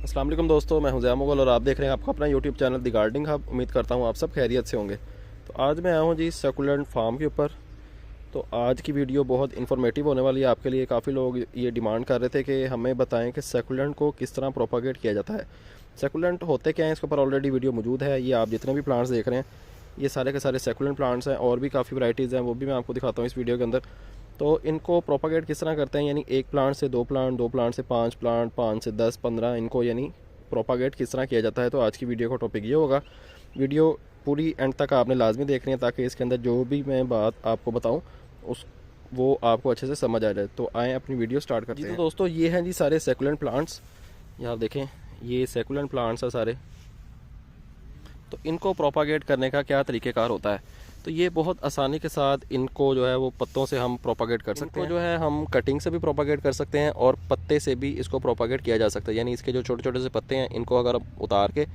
अस्सलाम वालेकुम दोस्तों, मैं हूं ज़िया मुगल और आप देख रहे हैं आपका अपना YouTube channel the gardening hub. उम्मीद करता हूं आप सब खैरियत से होंगे। तो आज मैं आया हूं जी सेकुलेंट फार्म के ऊपर। तो आज की वीडियो बहुत इन्फॉर्मेटिव होने वाली है आपके लिए। काफ़ी लोग ये डिमांड कर रहे थे कि हमें बताएं कि सेकुलेंट को किस तरह प्रोपागेट किया जाता है। सेकुलेंट होते क्या हैं, इसके ऊपर ऑलरेडी वीडियो मौजूद है। ये आप जितने भी प्लांट्स देख रहे हैं ये सारे के सारे सेकुलेंट प्लांट्स हैं, और भी काफ़ी वैरायटीज़ हैं, वो भी मैं आपको दिखाता हूँ इस वीडियो के अंदर। तो इनको प्रोपागेट किस तरह करते हैं, यानी एक प्लांट से दो प्लांट, दो प्लांट से पाँच प्लांट, पाँच से 10, 15, इनको यानी प्रोपागेट किस तरह किया जाता है। तो आज की वीडियो का टॉपिक ये होगा। वीडियो पूरी एंड तक आपने लाजमी देखनी है ताकि इसके अंदर जो भी मैं बात आपको बताऊं उस वो आपको अच्छे से समझ आ जाए। तो आए अपनी वीडियो स्टार्ट करते हैं। तो दोस्तों ये हैं जी सारे सेकुलेंट प्लांट्स। यहाँ देखें, ये सेकुलेंट प्लांट्स हैं सारे। तो इनको प्रोपागेट करने का क्या तरीक़ेकार होता है, तो ये बहुत आसानी के साथ इनको जो है वो पत्तों से हम प्रोपागेट कर सकते हैं। जो है हम कटिंग से भी प्रोपागेट कर सकते हैं और पत्ते से भी इसको प्रोपागेट किया जा सकता है। यानी इसके जो छोटे छोटे से पत्ते हैं इनको अगर आप उतार के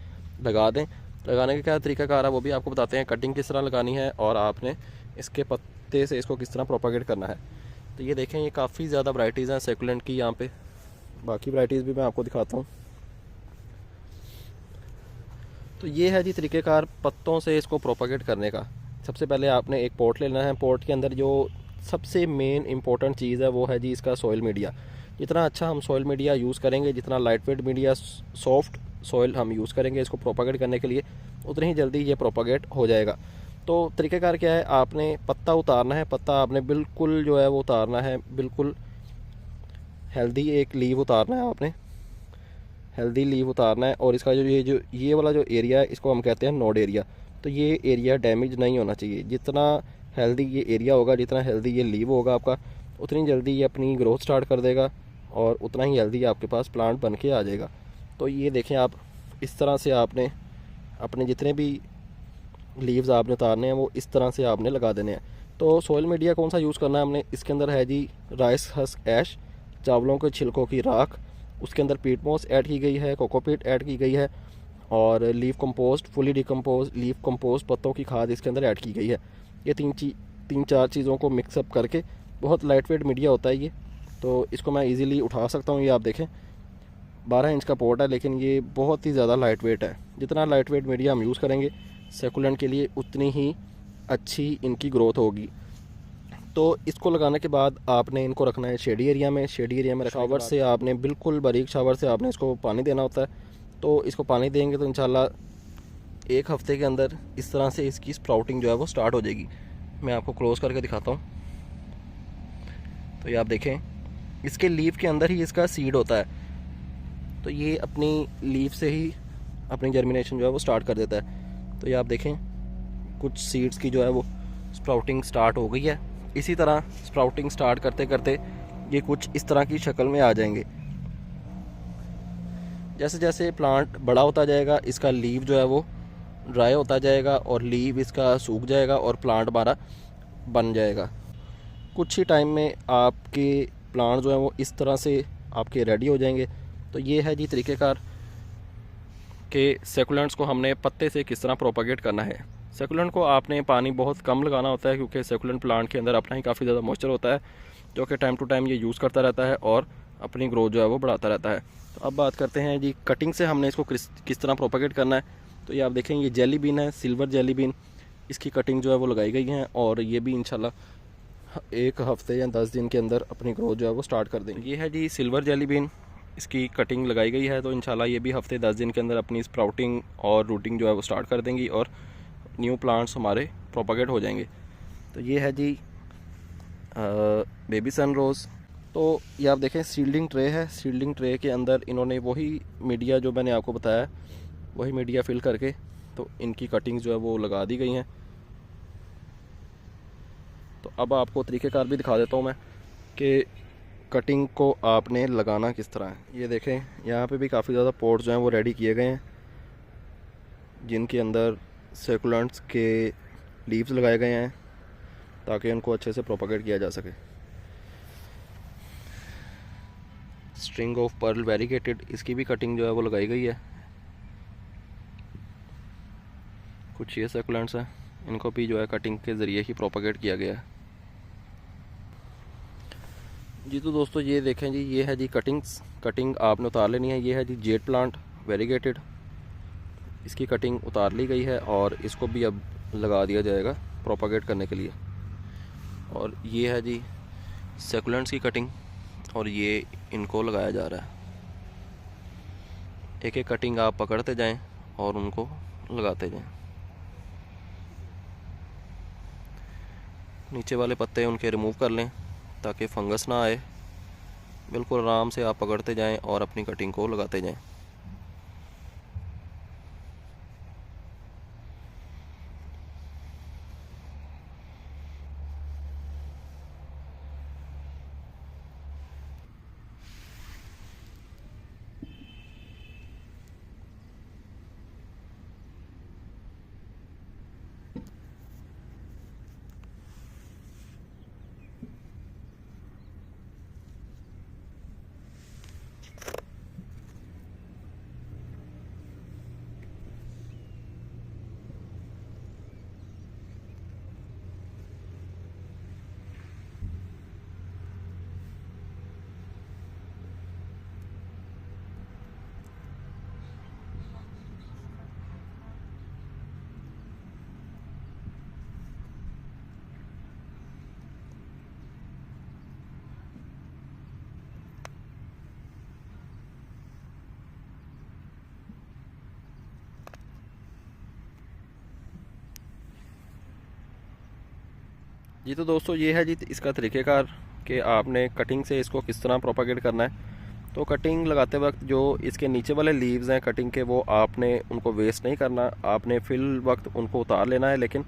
लगा दें, लगाने का क्या तरीक़ाकार है वो भी आपको बताते हैं। कटिंग किस तरह लगानी है और आपने इसके पत्ते से इसको किस तरह प्रोपागेट करना है। तो ये देखें, ये काफ़ी ज़्यादा वैरायटीज़ हैं सेकुलेंट की यहाँ पे। बाकी वैरायटीज़ भी मैं आपको दिखाता हूँ। तो ये है जी तरीक़ेकार पत्तों से इसको प्रोपागेट करने का। सबसे पहले आपने एक पॉट लेना है। पॉट के अंदर जो सबसे मेन इंपॉर्टेंट चीज़ है वो है जी इसका सॉइल मीडिया। जितना अच्छा हम सॉइल मीडिया यूज़ करेंगे, जितना light weight media, soft soil हम यूज़ करेंगे इसको प्रोपागेट करने के लिए, उतनी ही जल्दी ये प्रोपागेट हो जाएगा। तो तरीक़ेकार क्या है, आपने पत्ता उतारना है। पत्ता आपने बिल्कुल जो है वो उतारना है, बिल्कुल हेल्दी एक लीव उतारना है आपने, हेल्दी लीव उतारना है। और इसका जो ये वाला जो एरिया है इसको हम कहते हैं नोड एरिया। तो ये एरिया डैमेज नहीं होना चाहिए। जितना हेल्दी ये एरिया होगा, जितना हेल्दी ये लीव होगा आपका, उतनी जल्दी ये अपनी ग्रोथ स्टार्ट कर देगा और उतना ही हेल्दी आपके पास प्लांट बन के आ जाएगा। तो ये देखें आप, इस तरह से आपने अपने जितने भी लीव्स आपने उतारने हैं वो इस तरह से आपने लगा देने हैं। तो सॉइल मीडिया कौन सा यूज़ करना है हमने, इसके अंदर है जी राइस हस्क ऐश, चावलों के छिलकों की राख, उसके अंदर पीट मॉस ऐड की गई है, कोकोपीट ऐड की गई है, और leave compost, fully decompose leave compost, पत्तों की खाद इसके अंदर ऐड की गई है। ये तीन चार चीज़ों को मिक्सअप करके, बहुत लाइट वेट मीडिया होता है ये। तो इसको मैं इजीली उठा सकता हूँ। ये आप देखें 12 इंच का पॉट है, लेकिन ये बहुत ही ज़्यादा लाइट वेट है। जितना लाइट वेट मीडिया हम यूज़ करेंगे सेकुलेंट के लिए, उतनी ही अच्छी इनकी ग्रोथ होगी। तो इसको लगाने के बाद आपने इनको रखना है शेडी एरिया में। शेडी एरिया में शावर से आपने बिल्कुल बारीक शावर से आपने इसको पानी देना होता है। तो इसको पानी देंगे तो इंशाल्लाह एक हफ़्ते के अंदर इस तरह से इसकी स्प्राउटिंग जो है वो स्टार्ट हो जाएगी। मैं आपको क्लोज़ करके दिखाता हूँ। तो ये आप देखें, इसके लीफ के अंदर ही इसका सीड होता है। तो ये अपनी लीफ से ही अपनी जर्मिनेशन जो है वो स्टार्ट कर देता है। तो ये आप देखें, कुछ सीड्स की जो है वो स्प्राउटिंग स्टार्ट हो गई है। इसी तरह स्प्राउटिंग स्टार्ट करते करते ये कुछ इस तरह की शक्ल में आ जाएंगे। जैसे जैसे प्लांट बड़ा होता जाएगा इसका लीव जो है वो ड्राई होता जाएगा और लीव इसका सूख जाएगा और प्लांट हमारा बन जाएगा। कुछ ही टाइम में आपके प्लांट जो है वो इस तरह से आपके रेडी हो जाएंगे। तो ये है जी तरीक़ेकार कि सेकुलेंट्स को हमने पत्ते से किस तरह प्रोपागेट करना है। सेकुलेंट को आपने पानी बहुत कम लगाना होता है, क्योंकि सेकुलेंट प्लांट के अंदर अपना ही काफ़ी ज़्यादा मॉइस्चर होता है, जो कि टाइम टू टाइम ये यूज़ करता रहता है और अपनी ग्रोथ जो है वो बढ़ाता रहता है। तो अब बात करते हैं जी कटिंग से हमने इसको किस तरह प्रोपागेट करना है। तो ये आप देखें, ये जेली बीन है, सिल्वर जेली बीन। इसकी कटिंग जो है वो लगाई गई है और ये भी इंशाल्लाह एक हफ़्ते या 10 दिन के अंदर अपनी ग्रोथ जो है वो स्टार्ट कर देंगे। ये है जी सिल्वर जेली बीन, इसकी कटिंग लगाई गई है। तो इंशाल्लाह ये भी हफ़्ते 10 दिन के अंदर अपनी स्प्राउटिंग और रूटिंग जो है वो स्टार्ट कर देंगी और न्यू प्लांट्स हमारे प्रोपागेट हो जाएंगे। तो ये है जी बेबी सन रोज़। तो ये आप देखें सील्डिंग ट्रे है। सील्डिंग ट्रे के अंदर इन्होंने वही मीडिया जो मैंने आपको बताया वही मीडिया फिल करके तो इनकी कटिंग्स जो है वो लगा दी गई हैं। तो अब आपको तरीक़ेकार भी दिखा देता हूँ मैं कि कटिंग को आपने लगाना किस तरह है। ये देखें, यहाँ पे भी काफ़ी ज़्यादा पॉट्स जो हैं वो रेडी किए गए हैं, जिनके अंदर सेकुलेंट्स के लीव्स लगाए गए हैं ताकि उनको अच्छे से प्रोपागेट किया जा सके। स्ट्रिंग ऑफ पर्ल वेरीगेटेड, इसकी भी कटिंग जो है वो लगाई गई है। कुछ ये सेकुलेंट्स हैं, इनको भी जो है कटिंग के ज़रिए ही प्रोपागेट किया गया है। जी तो दोस्तों ये देखें जी, ये है जी कटिंग आपने उतार लेनी है। ये है जी जेट प्लांट वेरीगेटेड, इसकी कटिंग उतार ली गई है और इसको भी अब लगा दिया जाएगा प्रोपागेट करने के लिए। और ये है जी सेकुलेंट्स की कटिंग, और ये इनको लगाया जा रहा है। एक एक कटिंग आप पकड़ते जाएं और उनको लगाते जाएं। नीचे वाले पत्ते उनके रिमूव कर लें ताकि फंगस ना आए। बिल्कुल आराम से आप पकड़ते जाएं और अपनी कटिंग को लगाते जाएं। जी तो दोस्तों ये है जी इसका तरीक़ेकार कि आपने कटिंग से इसको किस तरह प्रोपागेट करना है। तो कटिंग लगाते वक्त जो इसके नीचे वाले लीव्स हैं कटिंग के, वो आपने उनको वेस्ट नहीं करना, आपने फिल वक्त उनको उतार लेना है, लेकिन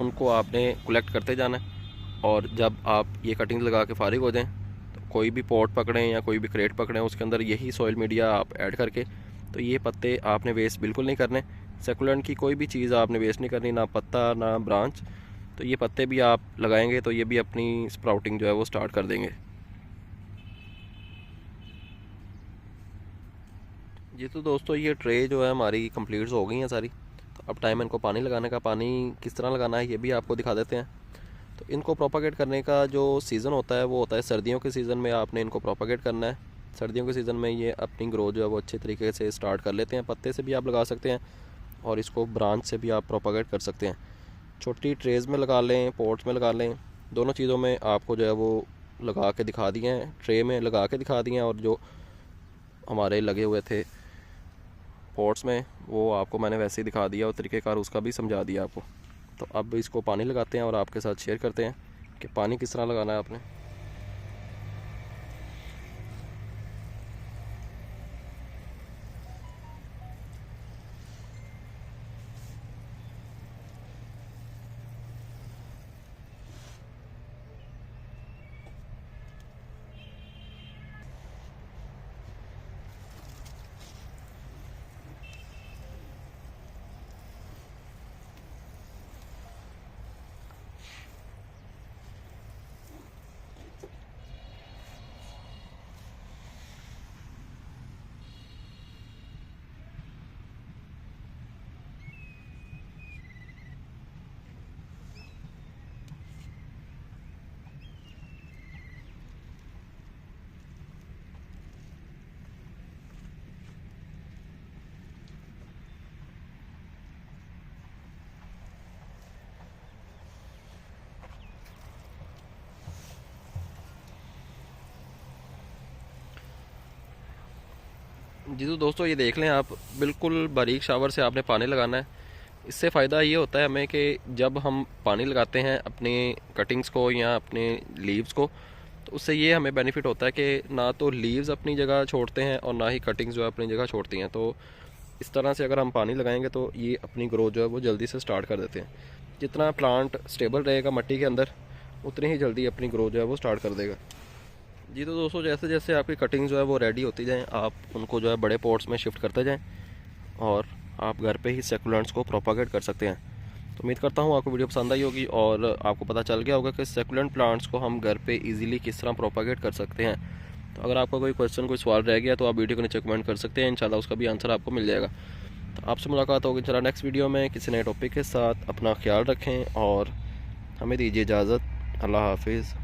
उनको आपने कलेक्ट करते जाना है। और जब आप ये कटिंग लगा के फारिग हो जाएं तो कोई भी पॉट पकड़ें या कोई भी क्रेट पकड़ें, उसके अंदर यही सॉइल मीडिया आप ऐड करके, तो ये पत्ते आपने वेस्ट बिल्कुल नहीं करने। सेकुलेंट की कोई भी चीज़ आपने वेस्ट नहीं करनी, ना पत्ता ना ब्रांच। तो ये पत्ते भी आप लगाएंगे तो ये भी अपनी स्प्राउटिंग जो है वो स्टार्ट कर देंगे। जी तो दोस्तों ये ट्रे जो है हमारी कंप्लीट हो गई हैं सारी। तो अब टाइम है इनको पानी लगाने का। पानी किस तरह लगाना है ये भी आपको दिखा देते हैं। तो इनको प्रोपागेट करने का जो सीज़न होता है वो होता है सर्दियों के सीज़न में आपने इनको प्रोपागेट करना है। सर्दियों के सीज़न में ये अपनी ग्रोथ जो है वो अच्छे तरीके से स्टार्ट कर लेते हैं। पत्ते से भी आप लगा सकते हैं और इसको ब्रांच से भी आप प्रोपागेट कर सकते हैं। छोटी ट्रेज़ में लगा लें, पॉट्स में लगा लें, दोनों चीज़ों में आपको जो है वो लगा के दिखा दिए हैं। ट्रे में लगा के दिखा दिए हैं और जो हमारे लगे हुए थे पॉट्स में वो आपको मैंने वैसे ही दिखा दिया और तरीक़ेकार उसका भी समझा दिया आपको। तो अब इसको पानी लगाते हैं और आपके साथ शेयर करते हैं कि पानी किस तरह लगाना है आपने। जी तो दोस्तों ये देख लें आप, बिल्कुल बारीक शावर से आपने पानी लगाना है। इससे फ़ायदा ये होता है हमें कि जब हम पानी लगाते हैं अपने कटिंग्स को या अपने लीव्स को, तो उससे ये हमें बेनिफिट होता है कि ना तो लीव्स अपनी जगह छोड़ते हैं और ना ही कटिंग्स जो है अपनी जगह छोड़ती हैं। तो इस तरह से अगर हम पानी लगाएंगे तो ये अपनी ग्रोथ जो है वो जल्दी से स्टार्ट कर देते हैं। जितना प्लांट स्टेबल रहेगा मिट्टी के अंदर, उतनी ही जल्दी अपनी ग्रोथ जो है वो स्टार्ट कर देगा। जी तो दोस्तों जैसे जैसे आपकी कटिंग जो है वो रेडी होती जाएँ, आप उनको जो है बड़े पॉट्स में शिफ्ट करते जाएँ और आप घर पे ही सेकुलेंट्स को प्रोपागेट कर सकते हैं। तो उम्मीद करता हूँ आपको वीडियो पसंद आई होगी और आपको पता चल गया होगा कि सेकुलेंट प्लांट्स को हम घर पे इजीली किस तरह प्रोपागेट कर सकते हैं। तो अगर आपका कोई क्वेश्चन कोई सवाल रह गया तो आप वीडियो को नीचे कमेंट कर सकते हैं, इंशाल्लाह उसका भी आंसर आपको मिल जाएगा। तो आपसे मुलाकात होगी इंशाल्लाह नेक्स्ट वीडियो में किसी नए टॉपिक के साथ। अपना ख्याल रखें और हमें दीजिए इजाज़त। अल्लाह हाफिज़।